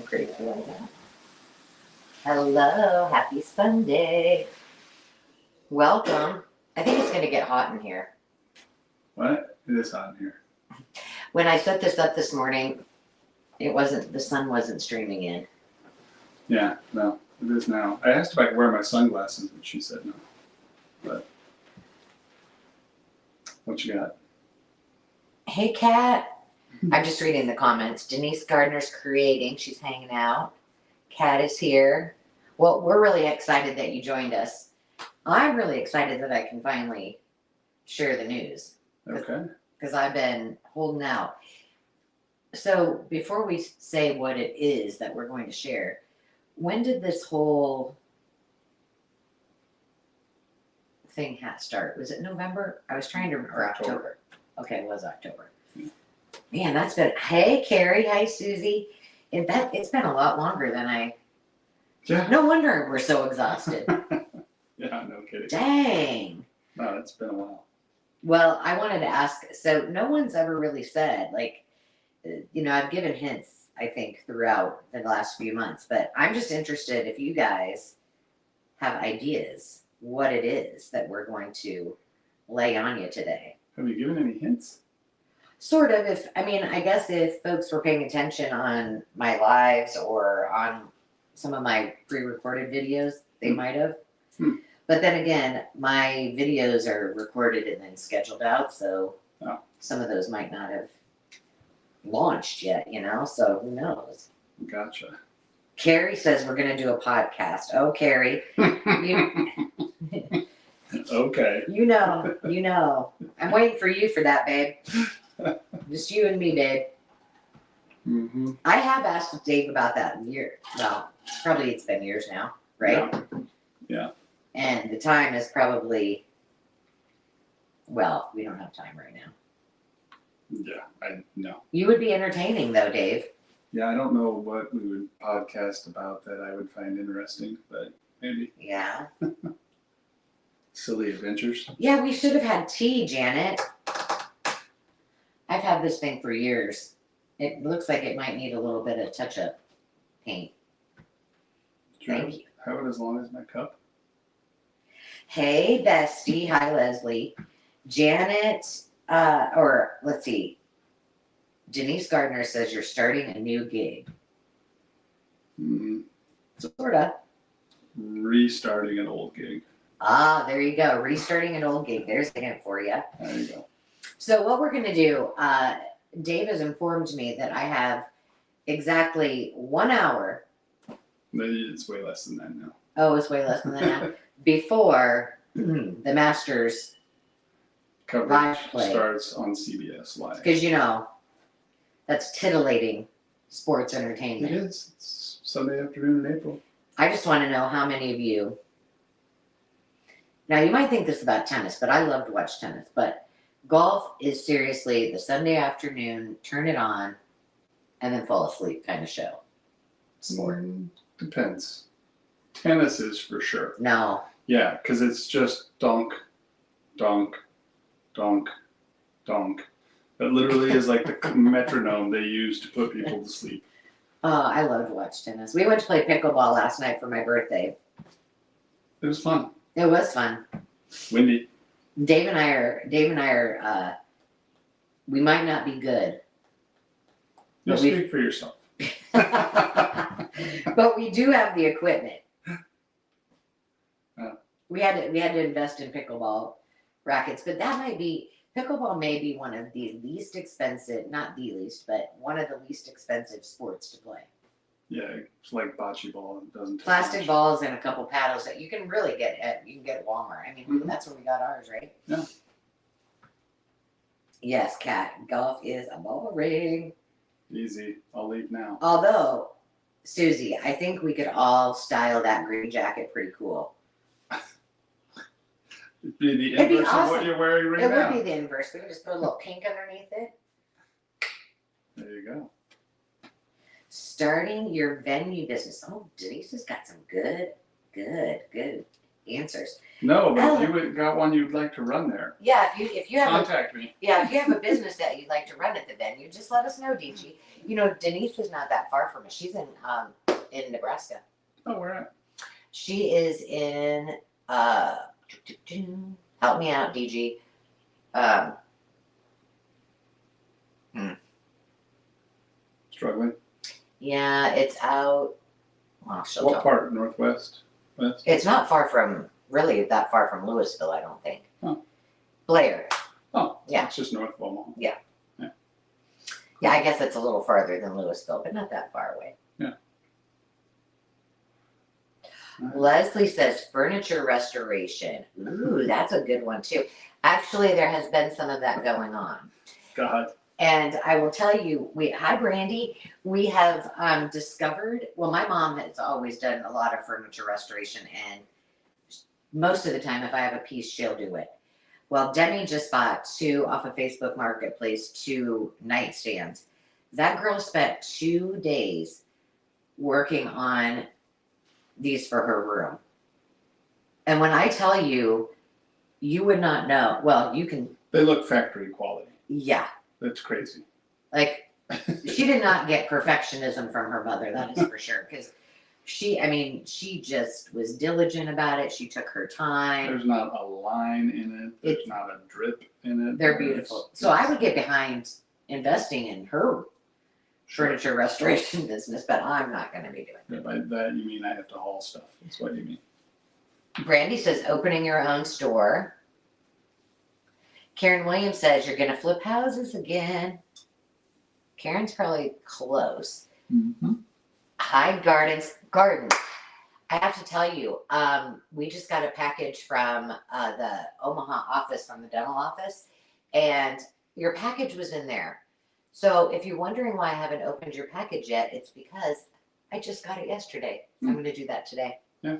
crazy like that. Hello, happy Sunday. Welcome. I think it's going to get hot in here. What? It is hot in here. When I set this up this morning, the sun wasn't streaming in. Yeah, no, it is now. I asked if I could wear my sunglasses, but she said no. But what you got? Hey, Kat. I'm just reading the comments. Denise Gardner's creating. She's hanging out. Kat is here. Well, we're really excited that you joined us. I'm really excited that I can finally share the news. Okay. Because I've been holding out. So before we say what it is that we're going to share, when did this whole thing start? Was it November? I was trying to remember. October. Okay, it was October. Man, that's been. Hey, Carrie. Hi, Susie. It's been a lot longer than I. Yeah. No wonder we're so exhausted. Yeah, no kidding. Dang. No, it's been a while. Well, I wanted to ask. So no one's ever really said, like, I've given hints, I think, throughout the last few months, but I'm just interested if you guys have ideas what it is that we're going to lay on you today. Have you given any hints? Sort of. I guess if folks were paying attention on my lives or on some of my pre-recorded videos, they might have. But then again, my videos are recorded and then scheduled out, so some of those might not have launched yet, so who knows? Gotcha. Carrie says we're going to do a podcast. Oh, Carrie. Okay. You know. I'm waiting for you for that, babe. Just you and me, babe. Mm-hmm. I have asked Dave about that probably it's been years now, right? Yeah. And the time is probably, we don't have time right now. Yeah, no. You would be entertaining though, Dave. Yeah, I don't know what we would podcast about that I would find interesting, but maybe. Yeah. Silly adventures. Yeah, we should have had tea, Janet. I've had this thing for years. It looks like it might need a little bit of touch-up paint. Thank you. Have it as long as my cup. Hey, bestie. Hi, Leslie. Janet, let's see. Denise Gardner says you're starting a new gig. Mm-hmm. Sorta. Restarting an old gig. Ah, there you go. Restarting an old gig. There's a hint for you. There you go. So what we're going to do, Dave has informed me that I have exactly 1 hour. It's way less than that now. Oh, it's way less than that now. Before the Masters coverage starts on CBS Live. Because, that's titillating sports entertainment. It is. It's Sunday afternoon in April. I just want to know how many of you. Now, you might think this about tennis, but I love to watch tennis. But golf is seriously the Sunday afternoon, turn it on, and then fall asleep kind of show. Sport. Depends. Tennis is for sure. No. Yeah, because it's just donk, donk, donk, donk. That literally is like the metronome they use to put people to sleep. I love to watch tennis. We went to play pickleball last night for my birthday. It was fun. It was fun. Windy. Dave and I are we might not be good. You'll speak for yourself. But we do have the equipment. We had to invest in pickleball rackets, but pickleball may be one of the least expensive, not the least, but one of the least expensive sports to play. Yeah, it's like bocce ball. It doesn't take plastic much. balls and a couple paddles that you can really get at Walmart. That's where we got ours, right? Yeah. Yes, Kat. Golf is boring. Easy. I'll leave now. Although, Susie, I think we could all style that green jacket pretty cool. It'd be the inverse of what you're wearing right now. It would be the inverse. We can just put a little pink underneath it. There you go. Starting your venue business. Oh, Denise has got some good answers. No, but Oh. if you got one you'd like to run there, Yeah, if you have contact me. if you have a business that you'd like to run at the venue, just let us know, DG. You know, Denise is not that far from us. She's in Nebraska. Oh, where at? She is in help me out, DG. Struggling. Yeah, it's out. Well, she'll What tell. part? Northwest? West? It's not far from really that far from Louisville, I don't think. Oh. Blair. Oh, Yeah. It's just north of Omaha. Yeah, I guess it's a little farther than Louisville, but not that far away. Yeah. Leslie says furniture restoration. Ooh, that's a good one too. Actually, there has been some of that going on. God. And I will tell you, hi Brandy, we have discovered, well, my mom has always done a lot of furniture restoration, and most of the time if I have a piece, she'll do it. Well, Demi just bought off of Facebook Marketplace, 2 nightstands. That girl spent 2 days working on these for her room. And when I tell you, you would not know. Well, you can. They look factory quality. Yeah. That's crazy. Like, she did not get perfectionism from her mother, that is for sure. Because she just was diligent about it. She took her time. There's not a line in it. There's not a drip in it. They're beautiful. So I would get behind investing in her furniture restoration business, but I'm not going to be doing it. Yeah, by that you mean I have to haul stuff. That's what you mean. Brandy says opening your own store. Karen Williams says you're going to flip houses again. Karen's probably close. Mm-hmm. Hi, Garden. I have to tell you, we just got a package from the Omaha office, from the dental office, and your package was in there. So if you're wondering why I haven't opened your package yet, it's because I just got it yesterday. I'm going to do that today. Yeah.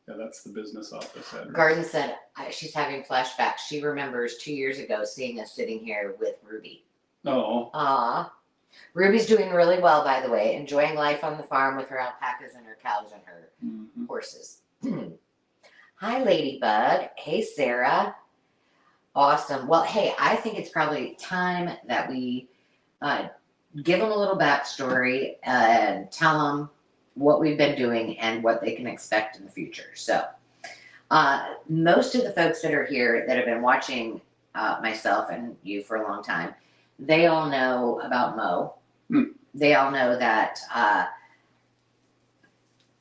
Yeah, that's the business office address. Garden said she's having flashbacks. She remembers 2 years ago seeing us sitting here with Ruby. Oh. Aw. Ruby's doing really well, by the way, enjoying life on the farm with her alpacas and her cows and her horses. Hi, Ladybug. Hey, Sarah. Awesome. Well, hey, I think it's probably time that we give them a little backstory and tell them what we've been doing and what they can expect in the future. So most of the folks that are here that have been watching myself and you for a long time, they all know about Mo. They all know that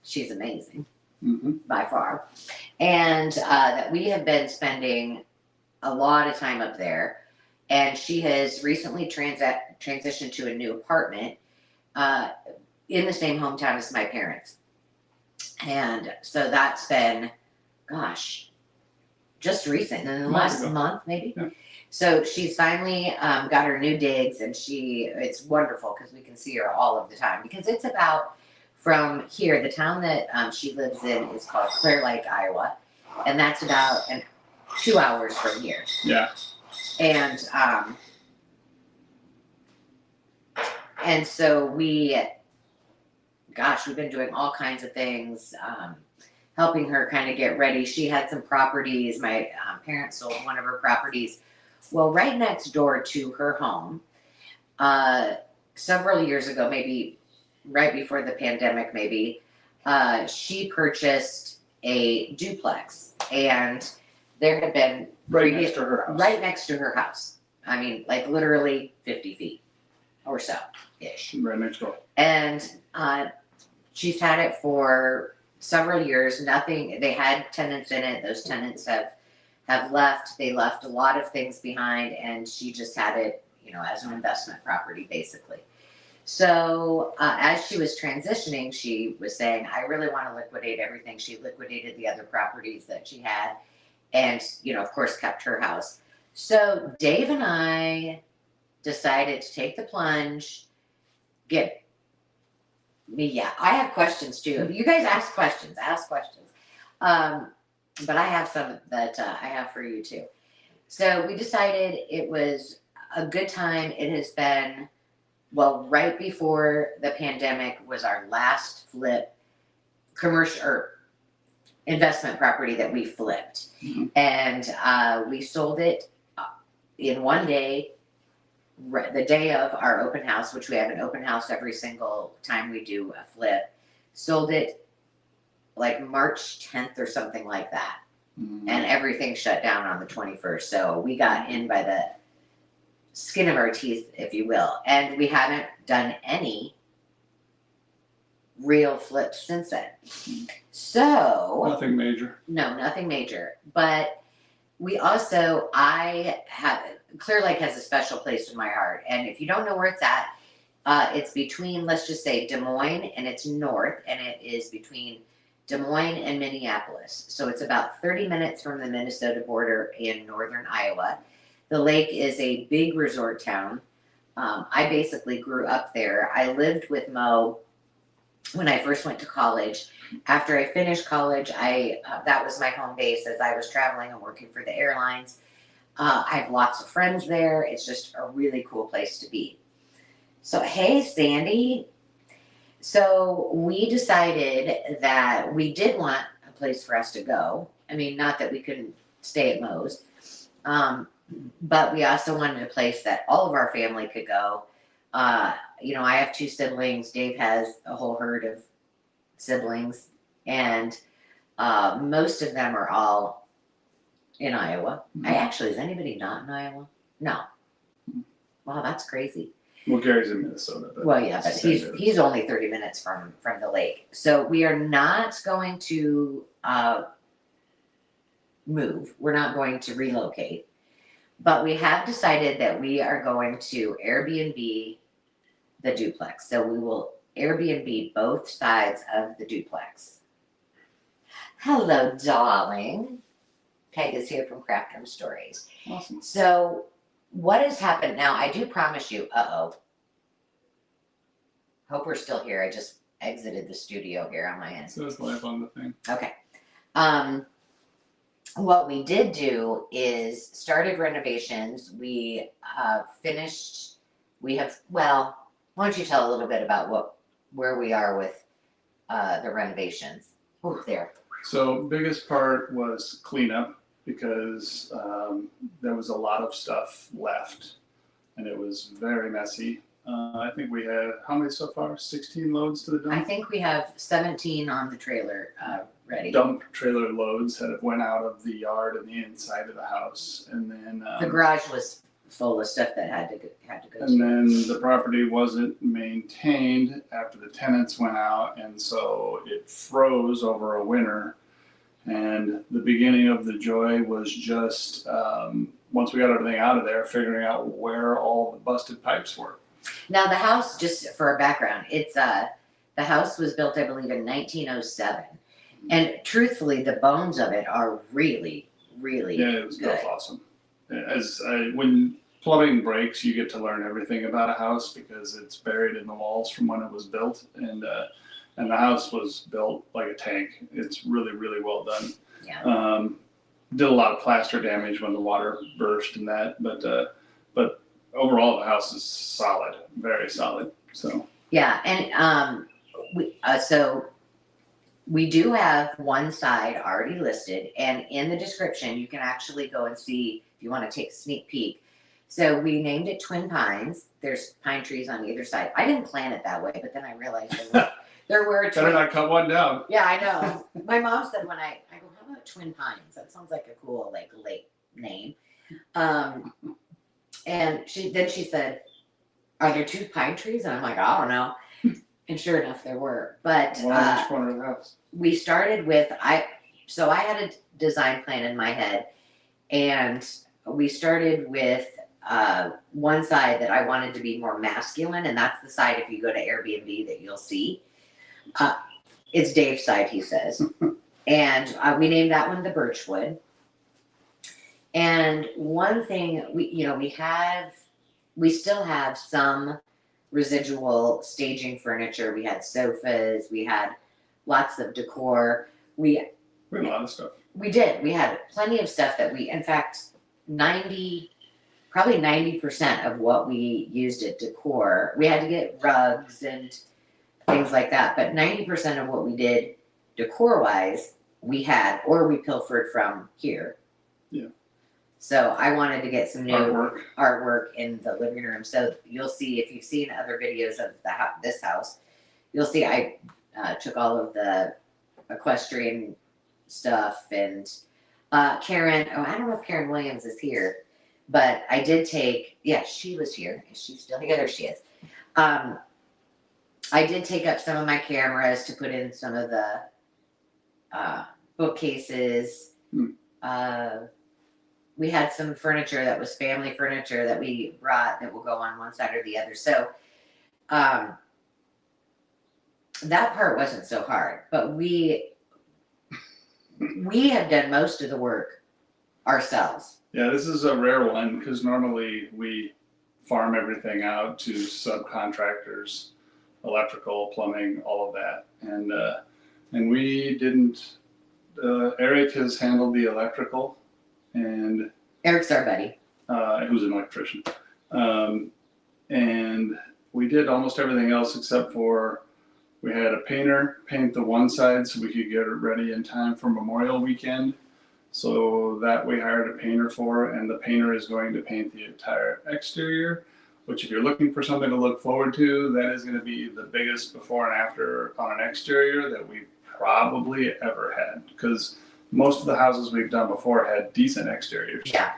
she's amazing by far. And that we have been spending a lot of time up there. And she has recently transitioned to a new apartment in the same hometown as my parents. And so that's been, gosh, just recent, in the last month maybe. Yeah. So she's finally got her new digs, and it's wonderful because we can see her all of the time, because it's about, from here, the town that she lives in is called Clear Lake, Iowa, and that's about 2 hours from here. Yeah. And so we've been doing all kinds of things, helping her kind of get ready. She had some properties. My parents sold one of her properties. Well, right next door to her home, several years ago, maybe right before the pandemic, she purchased a duplex, and there had been right next to her house. Right next to her house. I mean, like literally 50 feet or so ish. Right next door. And she's had it for several years. They had tenants in it. Those tenants have left. They left a lot of things behind, and she just had it, as an investment property, basically. So as she was transitioning, she was saying, I really want to liquidate everything. She liquidated the other properties that she had, and, of course, kept her house. So Dave and I decided to take the plunge, I have questions too. If you guys ask questions. But I have some that I have for you too. So we decided it was a good time. It has been, right before the pandemic was our last flip, commercial or investment property that we flipped. Mhm. And we sold it in one day, the day of our open house, which we have an open house every single time we do a flip. Sold it like March 10th or something like that. And everything shut down on the 21st. So we got in by the skin of our teeth, if you will. And we haven't done any real flips since then. So Nothing major. no, nothing major. But we also, Clear Lake has a special place in my heart. And if you don't know where it's between, let's just say Des Moines, and it's north, and it is between Des Moines and Minneapolis. So it's about 30 minutes from the Minnesota border in northern Iowa. The lake is a big resort town. I basically grew up there. I lived with Mo when I first went to college. After I finished college, that was my home base as I was traveling and working for the airlines. I have lots of friends there. It's just a really cool place to be. So, hey, Sandy. So we decided that we did want a place for us to go. I mean, not that we couldn't stay at Mo's, but we also wanted a place that all of our family could go. You know, I have 2 siblings. Dave has a whole herd of siblings, and most of them are all in Iowa. Is anybody not in Iowa? No. Wow, that's crazy. Well, Gary's in Minnesota. But well, yeah, but he's only 30 minutes from the lake. So we are not going to move. We're not going to relocate. But we have decided that we are going to Airbnb the duplex. So we will Airbnb both sides of the duplex. Hello, darling. Peg is here from Craft Room Stories. Awesome. So what has happened now? I do promise you. Hope we're still here. I just exited the studio here on my end. So it's live on the thing. Okay. What we did do is started renovations. We finished. Why don't you tell a little bit about where we are with the renovations? Oh, there. So biggest part was cleanup because there was a lot of stuff left, and it was very messy. I think we had, how many so far? 16 loads to the dump? I think we have 17 on the trailer ready. Dump trailer loads that went out of the yard and the inside of the house. And then the garage was full of stuff that had to go. And then the property wasn't maintained after the tenants went out, and so it froze over a winter. And the beginning of the joy was just, once we got everything out of there, figuring out where all the busted pipes were. Now the house, just for a background, it's the house was built, I believe, in 1907, and truthfully, the bones of it are really, really it was good. Awesome. When plumbing breaks, you get to learn everything about a house because it's buried in the walls from when it was built, and the house was built like a tank. It's really, really well done. Yeah. Did a lot of plaster damage when the water burst and that, but overall the house is solid, very solid. So yeah, and we do have one side already listed, and in the description you can actually go and see if you want to take a sneak peek. So we named it Twin Pines. There's pine trees on either side. I didn't plan it that way, but then I realized there were better not cut one down. Yeah, I know. My mom said when I go, how about Twin Pines? That sounds like a cool lake name. And she said, are there 2 pine trees? And I'm like, I don't know. And sure enough, there were. But one on each corner of the house. We started with I had a design plan in my head, and we started with one side that I wanted to be more masculine, and that's the side, if you go to Airbnb, that you'll see. It's Dave's side, he says. And we named that one the Birchwood. And one thing we still have some residual staging furniture. We had sofas, we had lots of decor. We had a lot of stuff. We did. We had plenty of stuff that in fact, probably 90% of what we used at decor, we had to get rugs and things like that. But 90% of what we did decor-wise we had or we pilfered from here. Yeah. So I wanted to get some new Artwork. in the living room. So you'll see, if you've seen other videos of this house, you'll see I took all of the equestrian stuff, and Karen, I don't know if Karen Williams is here, but I did take, yeah, she was here. Is she still here? There she is. I did take up some of my cameras to put in some of the bookcases. We had some furniture that was family furniture that we brought that will go on one side or the other. So that part wasn't so hard, but we have done most of the work ourselves. Yeah, this is a rare one because normally we farm everything out to subcontractors, electrical, plumbing, all of that, and we didn't. Eric has handled the electrical, and Eric's our buddy. Who's an electrician, and we did almost everything else except for we had a painter paint the one side so we could get it ready in time for Memorial Weekend. So that we hired a painter for, and the painter is going to paint the entire exterior, which if you're looking for something to look forward to, that is going to be the biggest before and after on an exterior that we've probably ever had, because most of the houses we've done before had decent exteriors. Yeah.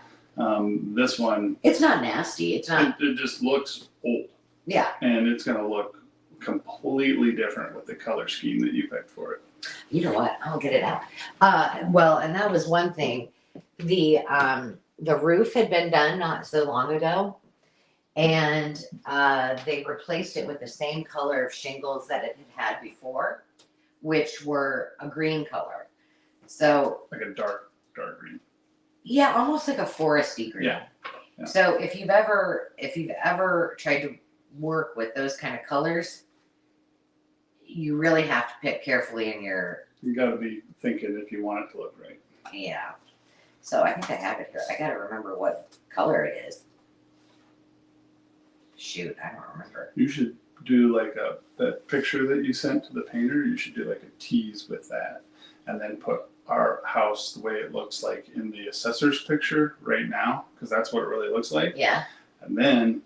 This one, it's not nasty. It's not. It just looks old. Yeah. And it's going to look completely different with the color scheme that you picked for it. You know what? I'll get it out. Well, and that was one thing. The roof had been done not so long ago, and they replaced it with the same color of shingles that it had before, which were a green color. So like a dark green. Yeah, almost like a foresty green. Yeah. So if you've ever tried to work with those kind of colors, you really have to pick carefully in your. You got to be thinking if you want it to look right. Yeah. So I think I have it here. I got to remember what color it is. Shoot, I don't remember. You should do like that picture that you sent to the painter. You should do like a tease with that, and then put our house the way it looks like in the assessor's picture right now, because that's what it really looks like. Yeah. And then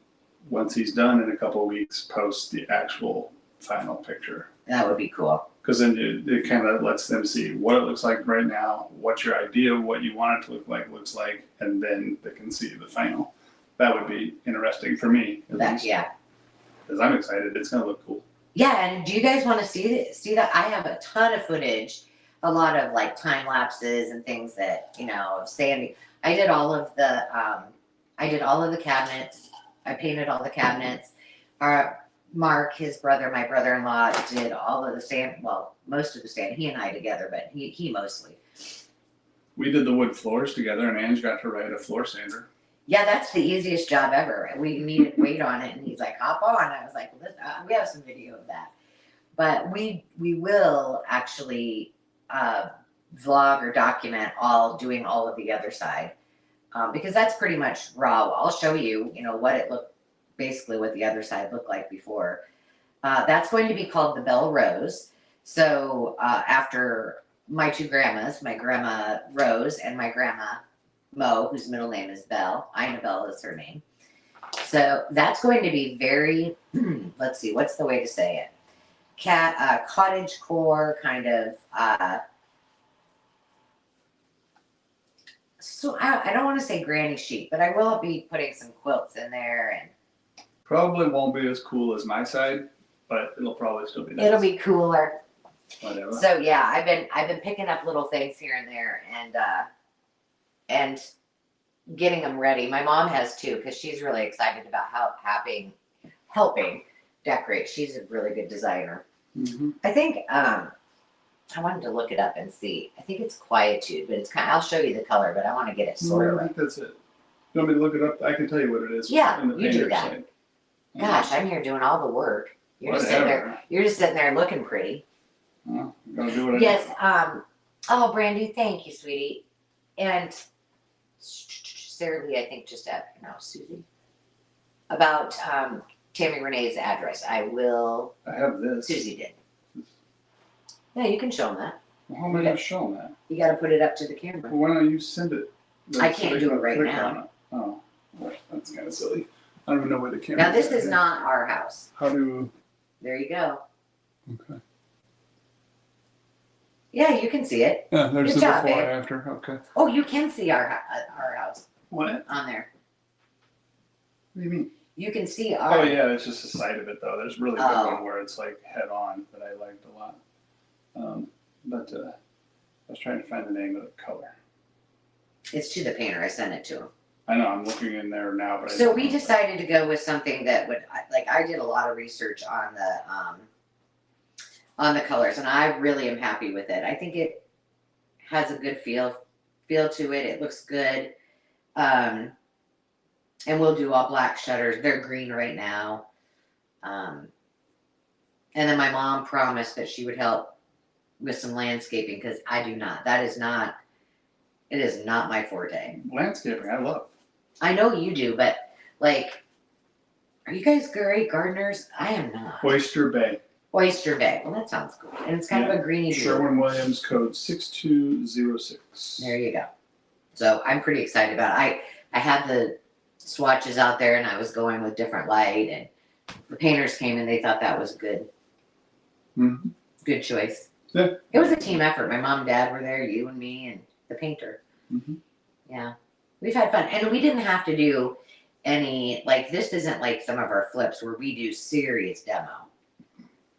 once he's done in a couple of weeks, post the actual final picture. That would be cool. Because then it kind of lets them see what it looks like right now, what your idea of what you want it to look like looks like, and then they can see the final. That would be interesting for me. Yeah. Because I'm excited. It's going to look cool. Yeah, and do you guys want to see that? I have a ton of footage, a lot of like time lapses and things that, of sanding. I did all of the cabinets. I painted all the cabinets. Mark, his brother, my brother-in-law, did all of the sand. Well, most of the sand. He and I together, but he mostly. We did the wood floors together, and Ange got to ride a floor sander. Yeah, that's the easiest job ever. We needed weight on it, and he's like, "Hop on." I was like, well, "We have some video of that." But we will actually vlog or document doing all of the other side, because that's pretty much raw. I'll show you, what it looked. Basically what the other side looked like before. That's going to be called the Belle Rose. So after my two grandmas, my grandma Rose and my grandma Mo, whose middle name is Belle. Ina Belle is her name. So that's going to be very, let's see, what's the way to say it? Cottage core kind of, so I don't want to say granny chic, but I will be putting some quilts in there, and probably won't be as cool as my side, but it'll probably still be nice. It'll be cooler. Whatever. So yeah, I've been picking up little things here and there, and getting them ready. My mom has too, because she's really excited about helping decorate. She's a really good designer. Mm-hmm. I think I wanted to look it up and see. I think it's Quietude, but it's I'll show you the color, but I want to get it sort of I right. think that's it. You want me to look it up? I can tell you what it is. Yeah, in the you do painter's that. site. Gosh, I'm here doing all the work. You're just sitting there. You're just sitting there looking pretty. Well, I'm gonna do what I Yes. do. Oh, Brandy, thank you, sweetie. And Sarah Lee, I think just Susie. About Tammy Renee's address. I have this. Susie did. Yeah, you can show them that. Well, how am I going to show them that? You got to put it up to the camera. Well, why don't you send it? I can't do it right now. Oh, well, that's kind of silly. I don't even know where the camera. Now this is not our house. How do? There you go. Okay. Yeah, you can see it. Yeah, there's Good the job, before babe. and after. Okay. Oh, you can see our house What? on there. What do you mean? You can see our. Oh yeah, it's just the side of it though. There's a really good Oh. one where it's like head on that I liked a lot. But I was trying to find the name of the color. It's to the painter. I sent it to him. I know I'm looking in there now, but I So don't we know. decided to go with something that would, like, I did a lot of research on the colors, and I really am happy with it. I think it has a good feel to it. It looks good. And we'll do all black shutters. They're green right now. And then my mom promised that she would help with some landscaping because I do not. It is not my forte. Landscaping, I love. I know you do, but like, are you guys great gardeners? I am not. Oyster Bay. Oyster Bay. Well, that sounds cool. And it's kind of a greeny blue. Sherwin-Williams code 6206. There you go. So I'm pretty excited about it. I had the swatches out there and I was going with different light, and the painters came and they thought that was good. Mm-hmm. Good choice. Yeah. It was a team effort. My mom and dad were there, you and me and the painter. Mm-hmm. Yeah. We've had fun. And we didn't have to do any, like, this isn't like some of our flips where we do serious demo.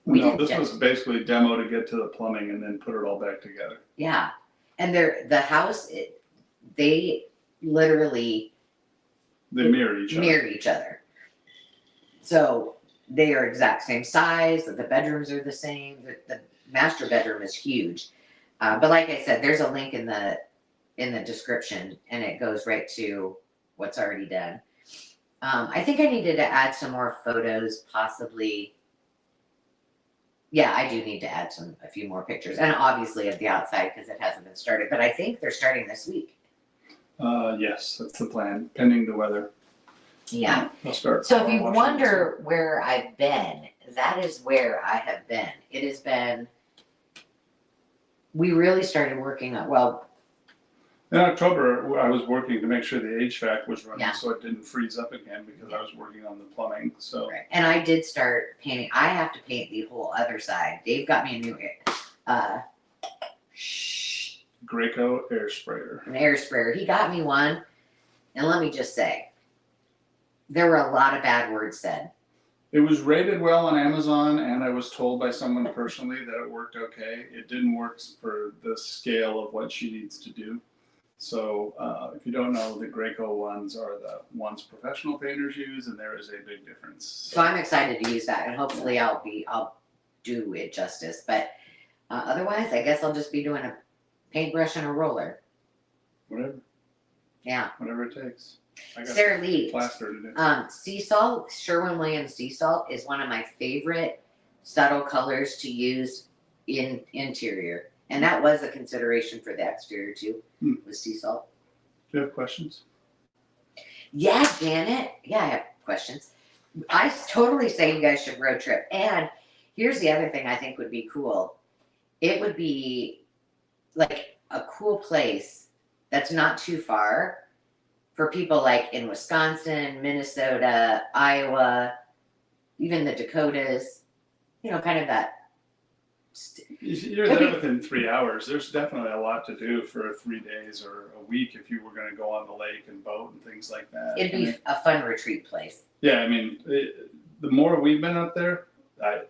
No, this was basically a demo to get to the plumbing and then put it all back together. Yeah. And the house, they literally They mirror each other. Mirror each other. So they are exact same size. The bedrooms are the same. The master bedroom is huge. But like I said, there's a link in the description, and it goes right to what's already done. I think I needed to add some more photos, possibly. Yeah, I do need to add a few more pictures, and obviously of the outside because it hasn't been started. But I think they're starting this week. Yes, that's the plan, pending the weather. Yeah. I'll start. So if you wonder where I've been, that is where I have been. It has been. We really started working on, well. In October, I was working to make sure the HVAC was running, Yeah. so it didn't freeze up again because I was working on the plumbing. So. Right. And I did start painting. I have to paint the whole other side. Dave got me a new Graco air sprayer. an air sprayer. He got me one, and let me just say, there were a lot of bad words said. It was rated well on Amazon, and I was told by someone personally that it worked okay. It didn't work for the scale of what she needs to do. So if you don't know, the Graco ones are the ones professional painters use, and there is a big difference. So I'm excited to use that, and hopefully I'll do it justice. But otherwise, I guess I'll just be doing a paintbrush and a roller. Whatever. Yeah. Whatever it takes. I got Sarah Lee, plaster to do. sea salt, Sherwin-Williams sea salt is one of my favorite subtle colors to use in interior. And that was a consideration for the exterior too, was sea salt. Do you have questions? Yeah, Janet. Yeah, I have questions. I totally say you guys should road trip. And here's the other thing I think would be cool. It would be like a cool place that's not too far for people like in Wisconsin, Minnesota, Iowa, even the Dakotas, kind of that. You're there within 3 hours. There's definitely a lot to do for 3 days or a week if you were going to go on the lake and boat and things like that. It'd be a fun retreat place. Yeah, I mean, the more we've been up there,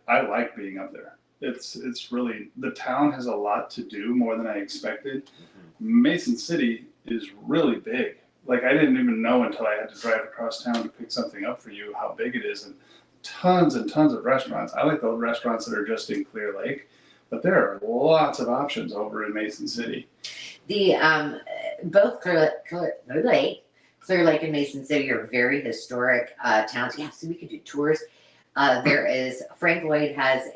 I like being up there. It's really, the town has a lot to do, more than I expected. Mm-hmm. Mason City is really big. Like, I didn't even know until I had to drive across town to pick something up for you how big it is, and tons of restaurants. I like the restaurants that are just in Clear Lake, but there are lots of options over in Mason City. The both Clear Lake and Mason City are very historic towns. Yeah, so we could do tours. There is, Frank Lloyd has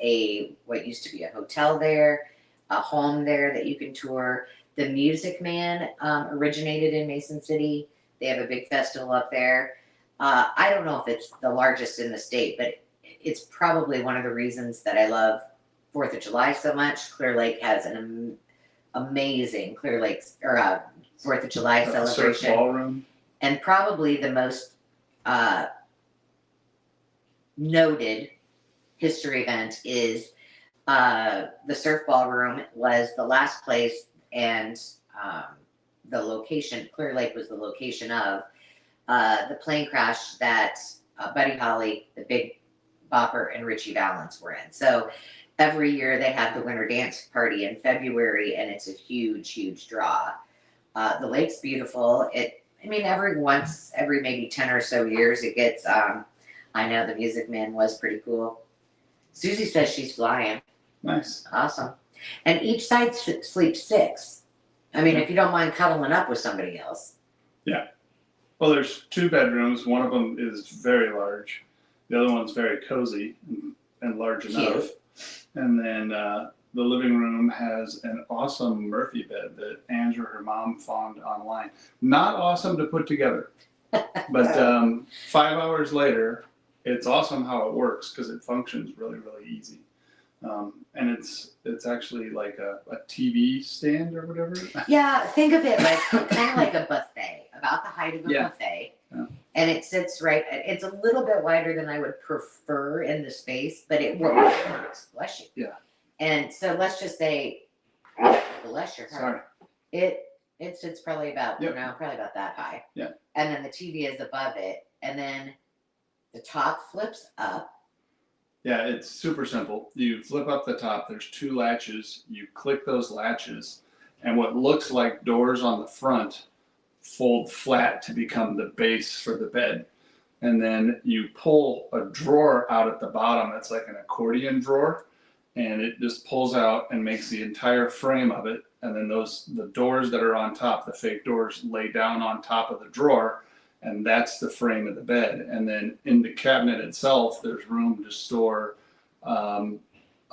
what used to be a hotel there, a home there that you can tour. The Music Man originated in Mason City. They have a big festival up there. I don't know if it's the largest in the state, but it's probably one of the reasons that I love 4th of July so much. Clear Lake has amazing Clear Lakes or 4th of July Surf celebration, ballroom. and probably the most noted history event is the surf ballroom was the last place, and the location, Clear Lake was the location of the plane crash that Buddy Holly, the Big Bopper, and Richie Valens were in. So every year they have the winter dance party in February, and it's a huge, huge draw. The lake's beautiful. Every maybe 10 or so years it gets, I know the Music Man was pretty cool. Susie says she's flying. Nice. Awesome. And each side sleeps 6. If you don't mind cuddling up with somebody else. Yeah. Well, there's 2 bedrooms. One of them is very large. The other one's very cozy and large enough. And then the living room has an awesome Murphy bed that Andrew, her mom, found online. Not awesome to put together. But 5 hours later, it's awesome how it works because it functions really, really easy. And it's actually like a TV stand or whatever. Yeah, think of it like kind of like a buffet, about the height of a buffet. Yeah. And it sits right, it's a little bit wider than I would prefer in the space, but it works. Bless you. Yeah. And so let's just say, bless your heart. Sorry. It sits probably about, probably about that high. Yeah. And then the TV is above it. And then the top flips up. Yeah, it's super simple. You flip up the top, there's 2 latches, you click those latches, and what looks like doors on the front fold flat to become the base for the bed. And then you pull a drawer out at the bottom, it's like an accordion drawer, and it just pulls out and makes the entire frame of it. And then the doors that are on top, the fake doors, lay down on top of the drawer, and that's the frame of the bed. And then in the cabinet itself, there's room to store a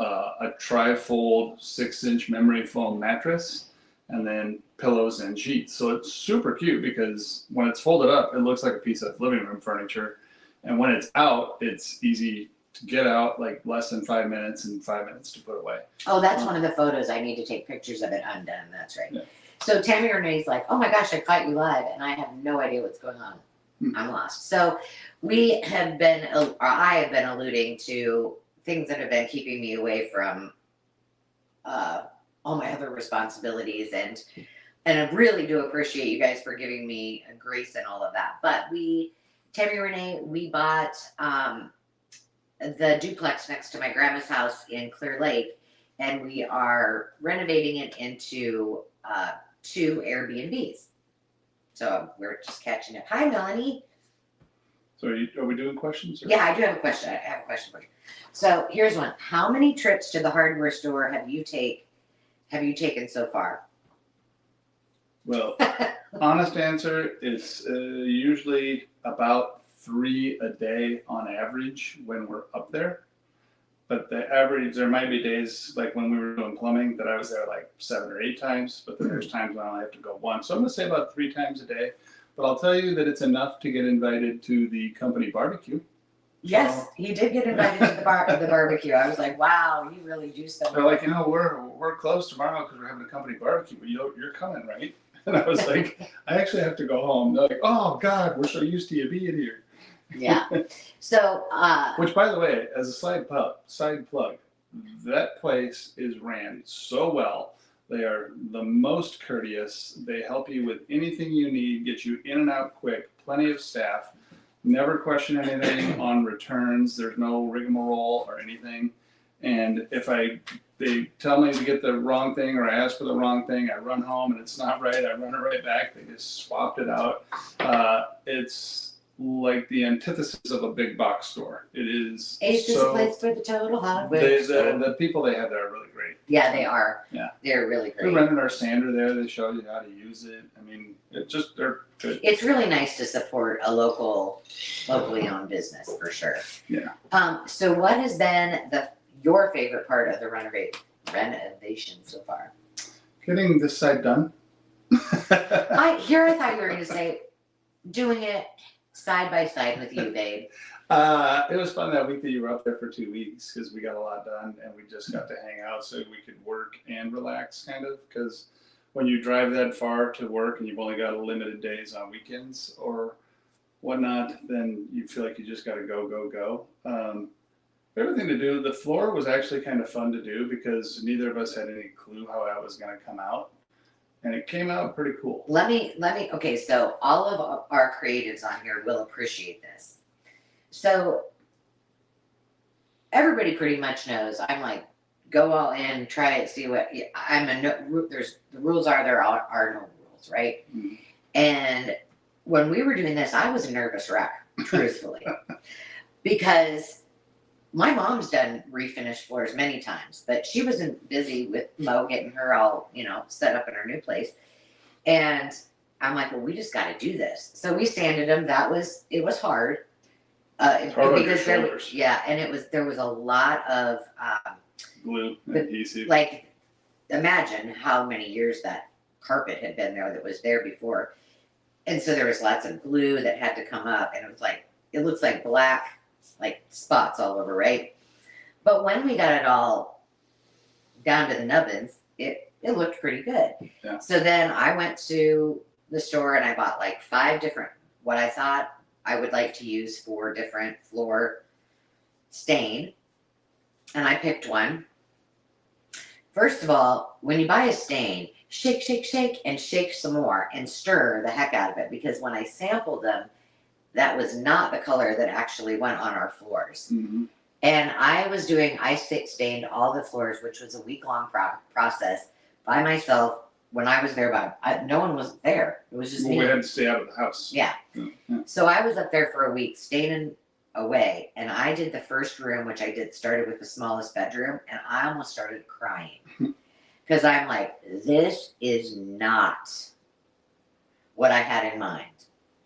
trifold 6-inch memory foam mattress, and then pillows and sheets. So it's super cute because when it's folded up, it looks like a piece of living room furniture. And when it's out, it's easy to get out, like less than 5 minutes, and 5 minutes to put away. Oh, that's one of the photos. I need to take pictures of it undone. That's right. Yeah. So Tammy Renee's like, oh my gosh, I caught you live, and I have no idea what's going on. I'm lost. So I have been alluding to things that have been keeping me away from all my other responsibilities, and I really do appreciate you guys for giving me grace and all of that. But Tammy Renee, we bought the duplex next to my grandma's house in Clear Lake, and we are renovating it into 2 Airbnbs. So we're just catching up. Hi, Melanie. So are we doing questions? Or? Yeah, I do have a question. I have a question for you. So here's one. How many trips to the hardware store have you taken so far? Well, honest answer, it's usually about 3 a day on average when we're up there. But the average, there might be days like when we were doing plumbing that I was there like 7 or 8 times, but then there's times when I only have to go 1. So I'm gonna say about 3 times a day. But I'll tell you that it's enough to get invited to the company barbecue. Yes, he did get invited to the barbecue. I was like, wow, you really do stuff. They're like, we're closed tomorrow because we're having a company barbecue, but you're coming, right? And I was like, I actually have to go home. They're like, oh God, we're so used to you being here. Yeah. So which, by the way, as a side plug, that place is ran so well. They are the most courteous. They help you with anything you need, get you in and out quick, plenty of staff, never question anything on returns. There's no rigmarole or anything. And if they tell me to get the wrong thing or I ask for the wrong thing, I run home and it's not right, I run it right back. They just swapped it out. It's like the antithesis of a big box store. It is Ace is a place for the total hardware. The people they have there are really great. Yeah, they are. Yeah. They're really great. We rented our sander there. They show you how to use it. I mean, they're good. It's really nice to support a locally owned business for sure. Yeah. So what has been your favorite part of the renovation so far? Getting this side done. I thought you were going to say doing it side by side with you, babe. It was fun that week that you were up there for 2 weeks because we got a lot done and we just got to hang out so we could work and relax kind of because when you drive that far to work and you've only got limited days on weekends or whatnot, then you feel like you just got to go. Everything to do. The floor was actually kind of fun to do because neither of us had any clue how that was going to come out. And it came out pretty cool. Let me, okay, so all of our creatives on here will appreciate this. So everybody pretty much knows I'm like, go all in, try it, see what, there's, the rules are, there are no rules, right? Mm-hmm. And when we were doing this, I was a nervous wreck, truthfully, because my mom's done refinished floors many times, but she wasn't busy with Mo getting her all, set up in her new place. And I'm like, well, we just got to do this. So we sanded them. It was hard. Because there was a lot of glue, adhesive. Like, imagine how many years that carpet had been there that was there before. And so there was lots of glue that had to come up, and it looks like black, like spots all over, right? But when we got it all down to the nubbins, it looked pretty good. Yeah. So then I went to the store and I bought like 5 different, what I thought I would like to use for different floor stain. And I picked one. First of all, when you buy a stain, shake, and shake some more and stir the heck out of it, because when I sampled them, that was not the color that actually went on our floors. Mm-hmm. And I stained all the floors, which was a week-long process by myself. When I was there, no one was there. It was just me. We had to stay out of the house. Yeah. So I was up there for a week, staining away, and I did the first room, which started with the smallest bedroom, and I almost started crying. Because I'm like, this is not what I had in mind.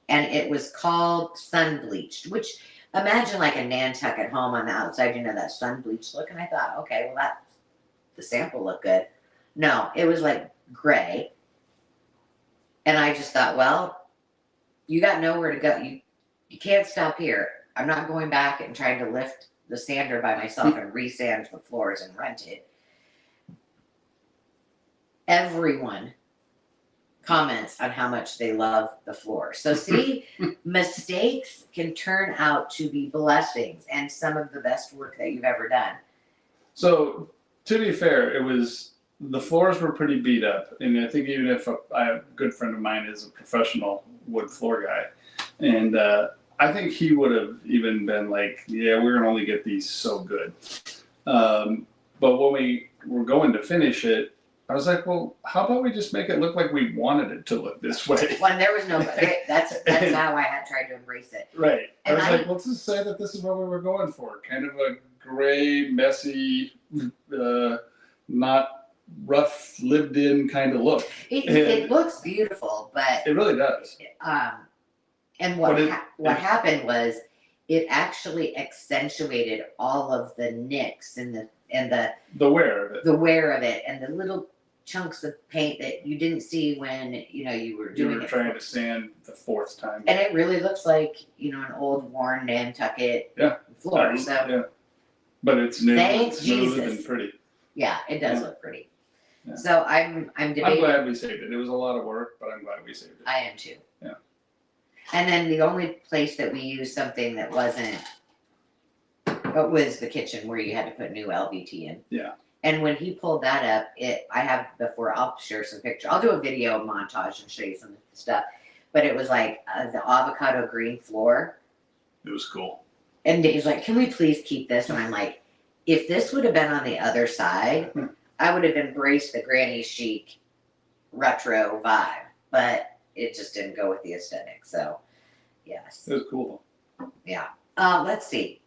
And it was called sun bleached, which imagine like a Nantucket at home on the outside, that sun bleached look. And I thought, okay, well, the sample looked good. No, it was like gray. And I just thought, well, you got nowhere to go. You can't stop here. I'm not going back and trying to lift the sander by myself and resand the floors and rent it. Everyone comments on how much they love the floor. So see, mistakes can turn out to be blessings and some of the best work that you've ever done. So to be fair, the floors were pretty beat up. And I think even if a good friend of mine is a professional wood floor guy, and I think he would have even been like, yeah, we're going to only get these so good. But when we were going to finish it, I was like, well, how about we just make it look like we wanted it to look this way? Well, there was no, that's how I had tried to embrace it. Right. And I was like, let's just say that this is what we were going for. Kind of a gray, messy, not rough, lived in kind of look. It looks beautiful, but it really does. And what happened was it actually accentuated all of the nicks and the wear of it. The wear of it and the little chunks of paint that you didn't see when you were doing it. You were trying to sand the 4th time. And it really looks like an old worn Nantucket floor. Yeah. But it's new, thanks smooth Jesus. And pretty. Yeah, it does look pretty. Yeah. So I'm debating. I'm glad we saved it. It was a lot of work, but I'm glad we saved it. I am too. Yeah. And then the only place that we used something that wasn't, it was the kitchen where you had to put new LVT in. Yeah. And when he pulled that up, I have before, I'll share some pictures. I'll do a video montage and show you some stuff. But it was like the avocado green floor. It was cool. And Dave's like, can we please keep this? And I'm like, if this would have been on the other side, I would have embraced the granny chic retro vibe. But it just didn't go with the aesthetic. So, yes. It was cool. Yeah. Let's see.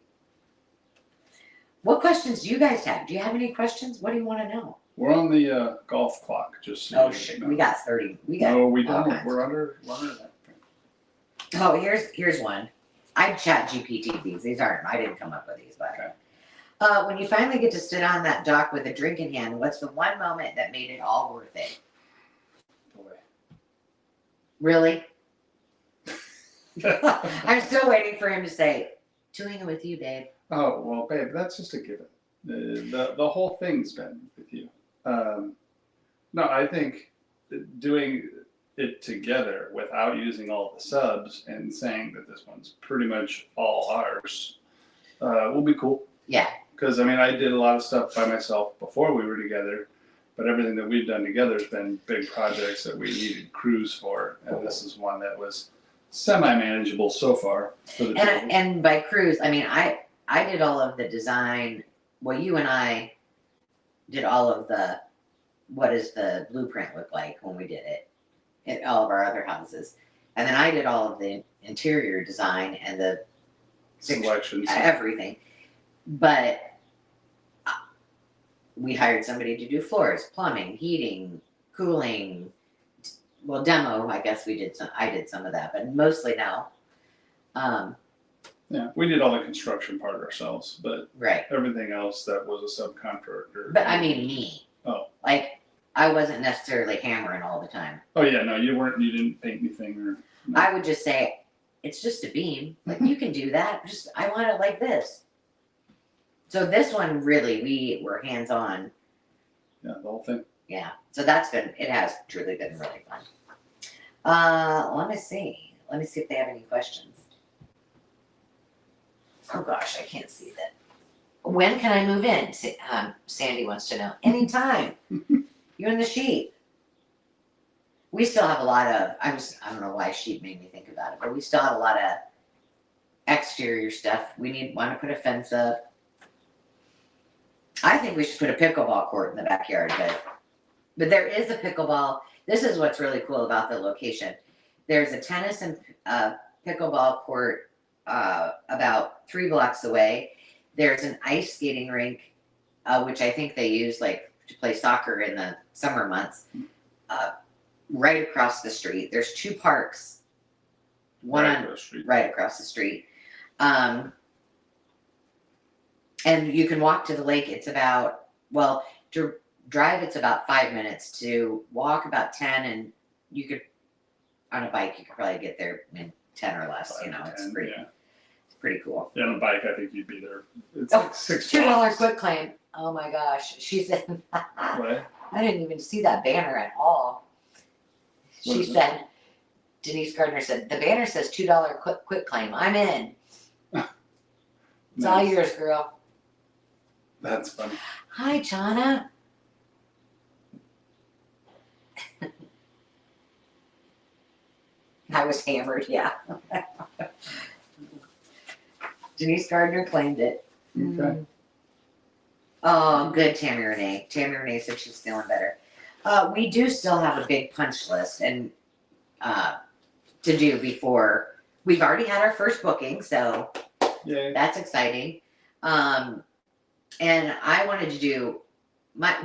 What questions do you guys have? Do you have any questions? What do you want to know? We're on the golf clock. Just so shit. You know. We got 30. No, we don't. We're under that. Oh, here's one. I chat GPT these. These aren't. I didn't come up with these, but. Okay. When you finally get to sit on that dock with a drink in hand, what's the one moment that made it all worth it? Boy. Really? I'm still waiting for him to say, Doing it with you, babe. Oh, well, babe, that's just a given. The whole thing's been with you. No, I think doing it together without using all the subs and saying that this one's pretty much all ours will be cool. Yeah. Because, I mean, I did a lot of stuff by myself before we were together, but everything that we've done together has been big projects that we needed crews for, and this is one that was semi-manageable so far. For the And by crews, I mean, I did all of the design. Well, you and I did all of the, what does the blueprint look like when we did it at all of our other houses. And then I did all of the interior design and the selections. Everything. But we hired somebody to do floors, plumbing, heating, cooling. Well, demo, I guess I did some of that, but mostly no. Yeah, we did all the construction part ourselves, but right. Everything else that was a subcontractor. But I mean me. Oh. Like, I wasn't necessarily hammering all the time. Oh yeah, no, you didn't paint anything or. No. I would just say, it's just a beam. Like, you can do that. Just, I want it like this. So this one, really, we were hands-on. Yeah, the whole thing. Yeah. So it has truly been really fun. Let me see. Let me see if they have any questions. Oh gosh, I can't see that. When can I move in? Sandy wants to know. Anytime. You're in the sheep. We still have a lot of, I don't know why sheep made me think about it, but we still have a lot of exterior stuff. We want to put a fence up. I think we should put a pickleball court in the backyard, but there is a pickleball. This is what's really cool about the location. There's a tennis and pickleball court about 3 blocks away. There's an ice skating rink, which I think they use like to play soccer in the summer months. Right across the street. There's 2 parks. Right across the street. And you can walk to the lake. It's about, well, to drive, it's about 5 minutes. To walk, about 10. And you could, on a bike, you could probably get there in 10 or less. 5 you know, 10, it's pretty, yeah. It's pretty cool. Yeah, on a bike, I think you'd be there. It's like $6. Quick claim. Oh my gosh. She said, What? I didn't even see that banner at all. She said, Denise Gardner said, the banner says $2 quick claim. I'm in. It's all yours, girl. That's funny. Hi, Jonna. I was hammered, yeah. Denise Gardner claimed it. Okay. Oh, good, Tammy Renee. Tammy Renee said she's feeling better. We do still have a big punch list and to do before. We've already had our first booking, so Yay. That's exciting. And I wanted to do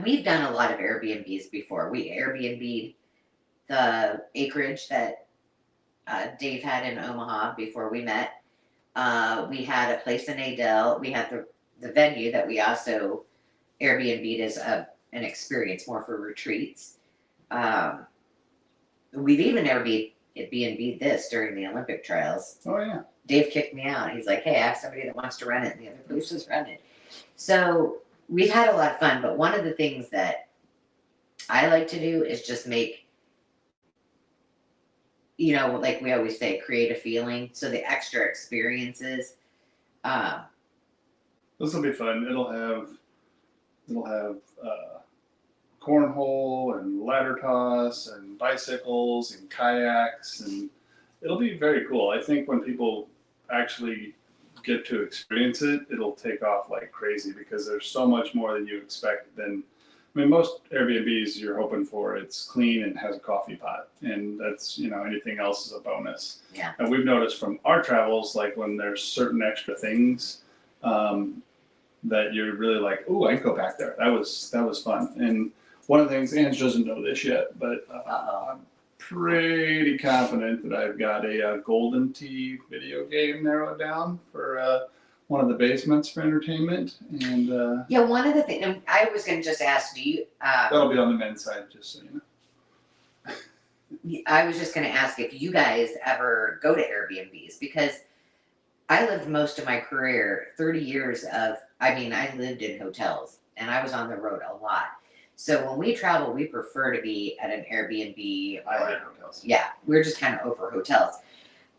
we've done a lot of Airbnbs before. We Airbnb'd the acreage that Dave had in Omaha before we met. We had a place in Adel. We had the venue that we also Airbnb'd as an experience more for retreats. We've even Airbnb'd this during the Olympic trials. Oh yeah. Dave kicked me out. He's like, hey, I have somebody that wants to run it, and the other place is rented. So we've had a lot of fun, but one of the things that I like to do is just make, you know, like we always say, create a feeling. So the extra experiences. This will be fun. It'll have cornhole and ladder toss and bicycles and kayaks, and it'll be very cool. I think when people actually get to experience it, it'll take off like crazy because there's so much more than you expect than, I mean, most Airbnbs you're hoping for, it's clean and has a coffee pot, and that's, you know, anything else is a bonus. Yeah. And we've noticed from our travels, like when there's certain extra things that you're really like, oh, I can go back there. That was fun. And one of the things, Ange doesn't know this yet, but I'm pretty confident that I've got a Golden Tee video game narrowed down for one of the basements for entertainment. And yeah, one of the things I was going to just ask, do you? That'll be on the men's side, just so you know. I was just going to ask if you guys ever go to Airbnbs, because I lived most of my career, 30 years of, I mean, I lived in hotels and I was on the road a lot. So when we travel, we prefer to be at an Airbnb. I Or, hate hotels. yeah, we're just kind of over hotels.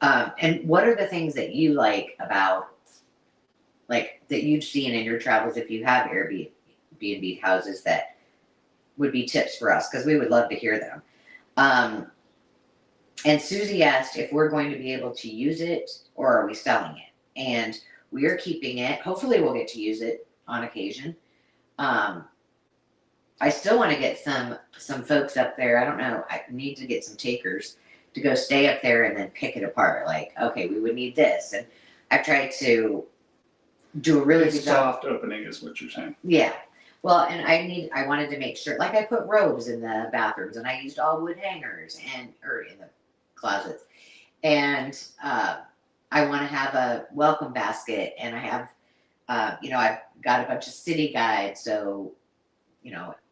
And what are the things that you like about, like, that you've seen in your travels if you have Airbnb houses that would be tips for us? Because we would love to hear them. And Susie asked if we're going to be able to use it or are we selling it? And we are keeping it. Hopefully, we'll get to use it on occasion. I still want to get some folks up there. I don't know. I need to get some takers to go stay up there and then pick it apart. Like, okay, we would need this, and I've tried to do a really good job. Soft opening is what you're saying. Yeah. Well, and I wanted to make sure, like I put robes in the bathrooms and I used all wood hangers or in the closets. And I want to have a welcome basket and I have, I've got a bunch of city guides. So,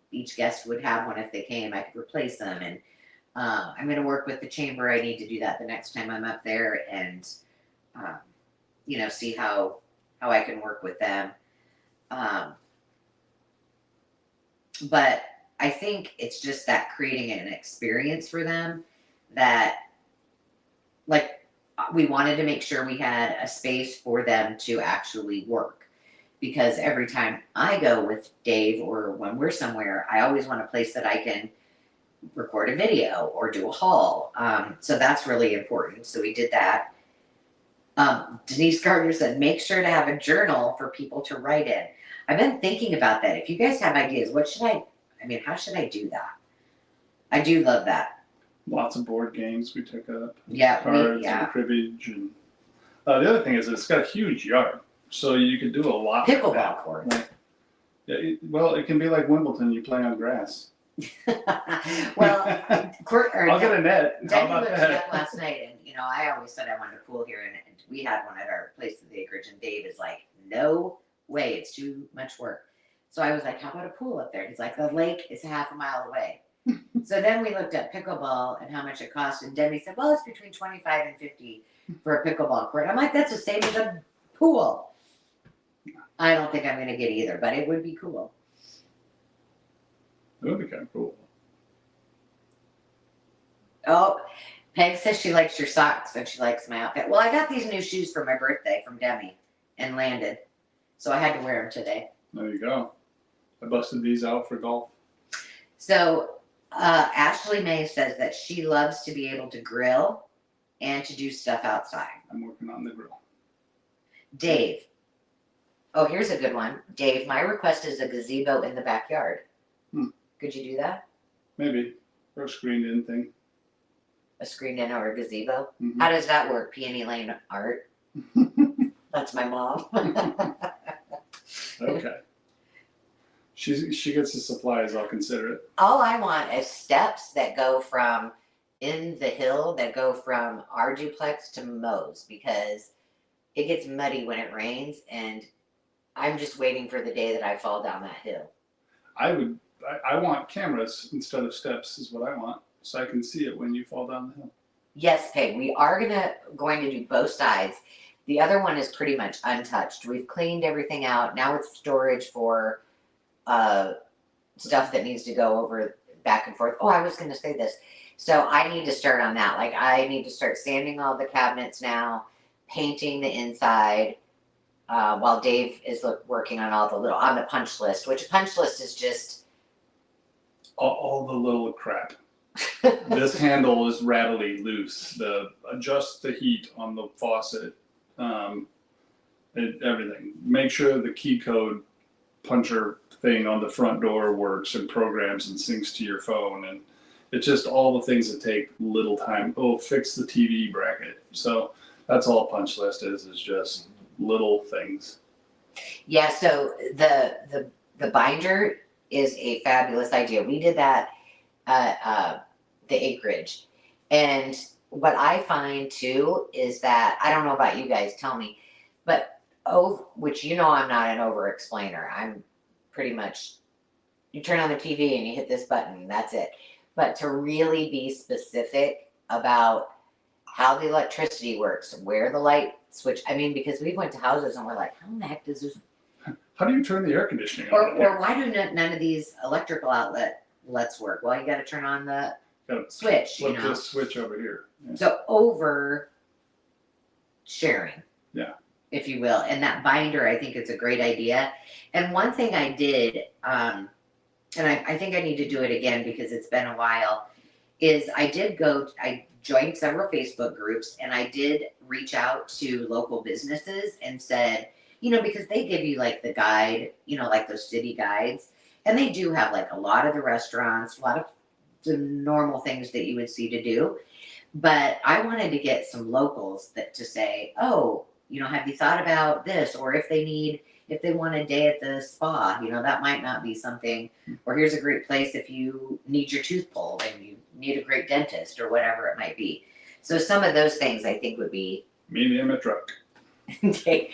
each guest would have one if they came, I could replace them. And I'm going to work with the chamber. I need to do that the next time I'm up there and, see how I can work with them. But I think it's just that creating an experience for them that, like, we wanted to make sure we had a space for them to actually work. Because every time I go with Dave or when we're somewhere, I always want a place that I can record a video or do a haul. So that's really important. So we did that. Denise Gardner said, make sure to have a journal for people to write in. I've been thinking about that. If you guys have ideas, how should I do that? I do love that. Lots of board games we took up. Yeah. Cards and cribbage. And the other thing is it's got a huge yard. So you could do a lot. Pickleball court. It can be like Wimbledon. You play on grass. Well, I'll get a net. How Debbie about looked it that? up last night, and I always said I wanted a pool here, and we had one at our place at the acreage, and Dave is like, no way, it's too much work. So I was like, how about a pool up there? He's like, the lake is half a mile away. So then we looked at pickleball and how much it cost, and Debbie said, well, it's between 25 and 50 for a pickleball court. I'm like, that's the same as a pool. I don't think I'm going to get either, but it would be cool. It would be kind of cool. Oh, Peg says she likes your socks and she likes my outfit. Well, I got these new shoes for my birthday from Demi and landed. So I had to wear them today. There you go. I busted these out for golf. So Ashley May says that she loves to be able to grill and to do stuff outside. I'm working on the grill. Dave. Oh, here's a good one. Dave, my request is a gazebo in the backyard. Could you do that? Maybe. Or a screened in thing. A screened in or a gazebo? Mm-hmm. How does that work? Peony Lane Art? That's my mom. Okay. She gets the supplies, I'll consider it. All I want is steps that go from in the hill that go from our duplex to Mo's because it gets muddy when it rains and I'm just waiting for the day that I fall down that hill. I want cameras instead of steps is what I want, so I can see it when you fall down the hill. Yes, Peg, we are going to do both sides. The other one is pretty much untouched. We've cleaned everything out. Now it's storage for stuff that needs to go over back and forth. Oh, I was going to say this. So I need to start on that. Like I need to start sanding all the cabinets now, painting the inside, while Dave is working on on the punch list, which punch list is just all the little crap. This handle is rattly loose. Adjust the heat on the faucet. Everything. Make sure the key code puncher thing on the front door works and programs and syncs to your phone. And it's just all the things that take little time. Oh, fix the TV bracket. So that's all punch list is just little things. Yeah, so the binder is a fabulous idea. We did that at the acreage. And what I find too is that, I don't know about you guys, tell me, but which I'm not an over explainer. I'm pretty much, you turn on the TV and you hit this button, that's it. But to really be specific about how the electricity works, where the light switch. I mean, because we went to houses and we're like, how in the heck does this? How do you turn the air conditioning Or on? why do none of these electrical outlets work? Well, you got to turn on the switch. Flip this switch over here. Yeah. So over sharing. Yeah. If you will. And that binder, I think it's a great idea. And one thing I did, and I think I need to do it again because it's been a while, is I joined several Facebook groups and I did reach out to local businesses and said, because they give you like the guide, like those city guides, and they do have like a lot of the restaurants, a lot of the normal things that you would see to do. But I wanted to get some locals to say, oh, have you thought about this? Or if they want a day at the spa, that might not be something, or here's a great place if you need your tooth pulled and you need a great dentist or whatever it might be. So some of those things I think would be. Meet me in my truck. Okay.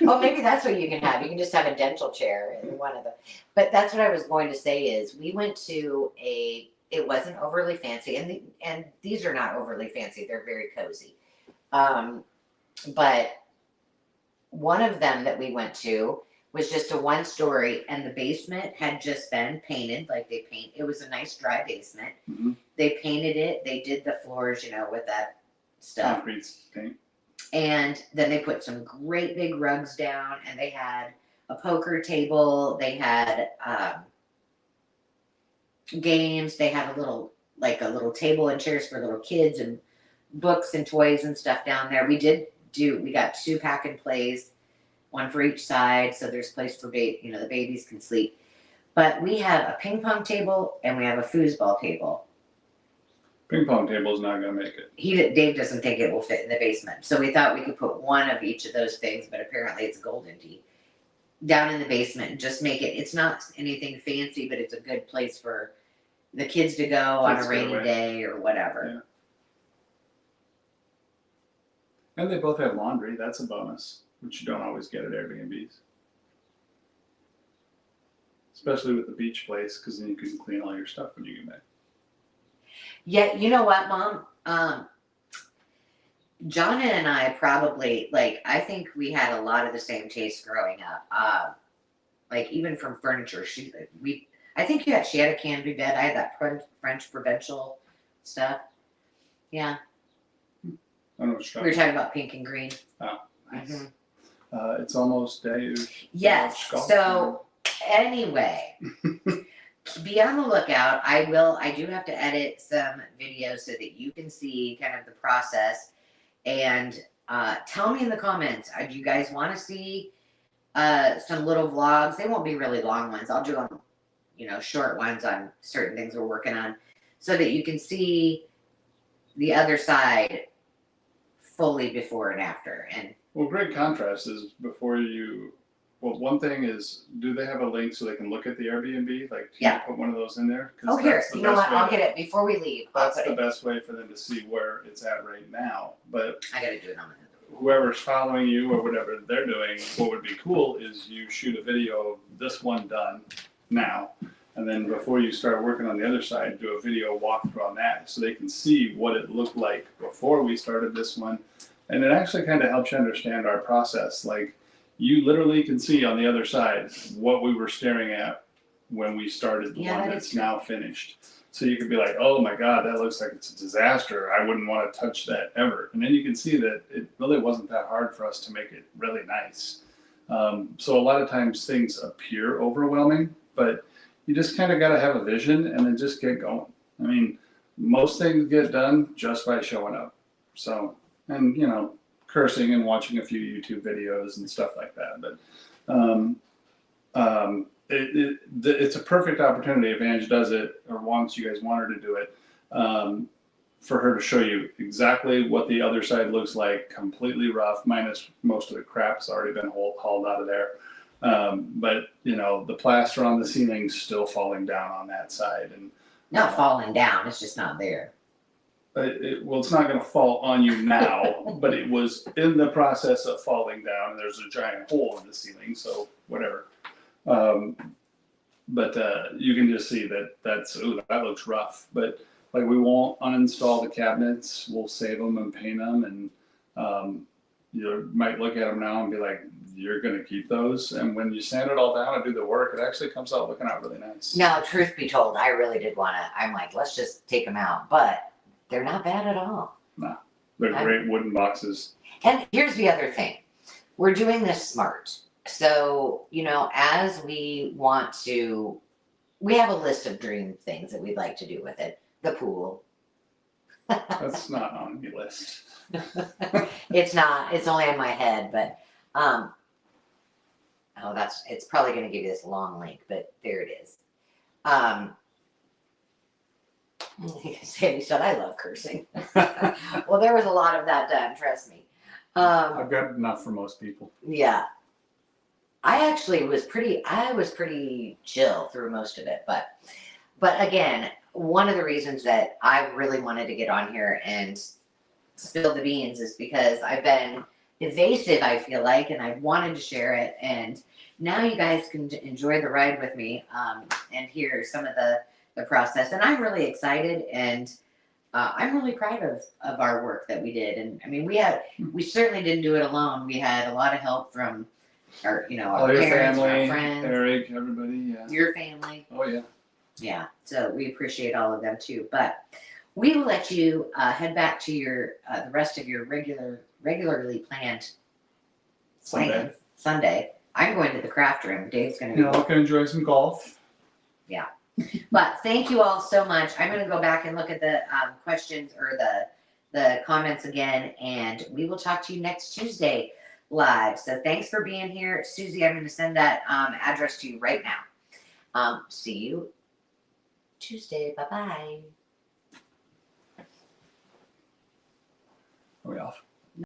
Oh, maybe that's what you can have. You can just have a dental chair in one of them. But that's what I was going to say is we went to it wasn't overly fancy, and these are not overly fancy. They're very cozy. But one of them that we went to was just a 1-story, and the basement had just been painted. Like it was a nice dry basement. Mm-hmm. They painted it. They did the floors, with that stuff. Concrete paint. And then they put some great big rugs down, and they had a poker table. They had games. They had a little table and chairs for little kids and books and toys and stuff down there. We got 2 pack and plays, one for each side. So there's place for the babies can sleep. But we have a ping pong table and we have a foosball table. Ping pong table is not going to make it. Dave doesn't think it will fit in the basement. So we thought we could put one of each of those things, but apparently it's golden tea, down in the basement and just make it's not anything fancy, but it's a good place for the kids to go on a rainy day or whatever. Yeah. And they both have laundry. That's a bonus, which you don't always get at Airbnbs. Especially with the beach place, because then you can clean all your stuff when you get back. Yeah, you know what, Mom? Jonna and I probably, I think we had a lot of the same taste growing up. Even from furniture, I think she had a canopy bed. I had that French provincial stuff. Yeah. I don't know what we were talking about pink and green. Oh, nice. Mm-hmm. It's almost day. Yes. So anyway. Be on the lookout. I do have to edit some videos so that you can see kind of the process. And tell me in the comments, do you guys want to see some little vlogs? They won't be really long ones. I'll do them, short ones on certain things we're working on so that you can see the other side fully before and after. And well, great contrast is one thing is, do they have a link so they can look at the Airbnb? Can you put one of those in there? Oh, here. You know what? I'll get it before we leave. That's the best way for them to see where it's at right now. But I got to do it on whoever's following you or whatever they're doing, what would be cool is you shoot a video of this one done now. And then before you start working on the other side, do a video walkthrough on that so they can see what it looked like before we started this one. And it actually kind of helps you understand our process. You literally can see on the other side what we were staring at when we started the one that's now finished. So you could be like, oh my God, that looks like it's a disaster. I wouldn't want to touch that ever. And then you can see that it really wasn't that hard for us to make it really nice. So a lot of times things appear overwhelming, but you just kind of got to have a vision and then just get going. I mean, most things get done just by showing up. So, and cursing and watching a few YouTube videos and stuff like that. But it's a perfect opportunity if Ange does it or you guys want her to do it, for her to show you exactly what the other side looks like, completely rough, minus most of the crap's already been hauled out of there. But the plaster on the ceiling's still falling down on that side. And not falling down, it's just not there. It's not going to fall on you now, but it was in the process of falling down, and there's a giant hole in the ceiling, so whatever. But you can just see that looks rough. But like we won't uninstall the cabinets. We'll save them and paint them, and you might look at them now and be like, "You're gonna keep those?" And when you sand it all down and do the work, it actually comes out looking out really nice. No, truth be told, I really did want to. I'm like, let's just take them out, but they're not bad at all. No, they're great wooden boxes. And here's the other thing. We're doing this smart. So, you know, as we want to, we have a list of dream things that we'd like to do with it. The pool. That's not on the list. It's not, it's only in my head, but, oh, it's probably going to give you this long link, but there it is. Sandy said, I love cursing. Well, there was a lot of that done, trust me. I've got enough for most people. Yeah. I actually was pretty chill through most of it, but again, one of the reasons that I really wanted to get on here and spill the beans is because I've been evasive, I feel like, and I wanted to share it, and now you guys can enjoy the ride with me, and hear some of the process, and I'm really excited, and I'm really proud of our work that we did. And I mean, we certainly didn't do it alone. We had a lot of help from our, you know, our parents, family, our friends, Eric, everybody, yeah. your family. Oh yeah. Yeah. So we appreciate all of them too. But we will let you head back to your the rest of your regularly planned plans. Sunday. I'm going to the craft room. Dave's going to Yeah, I can enjoy some golf. Yeah. But thank you all so much. I'm going to go back and look at the questions or the comments again, and we will talk to you next Tuesday live. So thanks for being here. Susie, I'm going to send that address to you right now. See you Tuesday. Bye-bye. Are we off?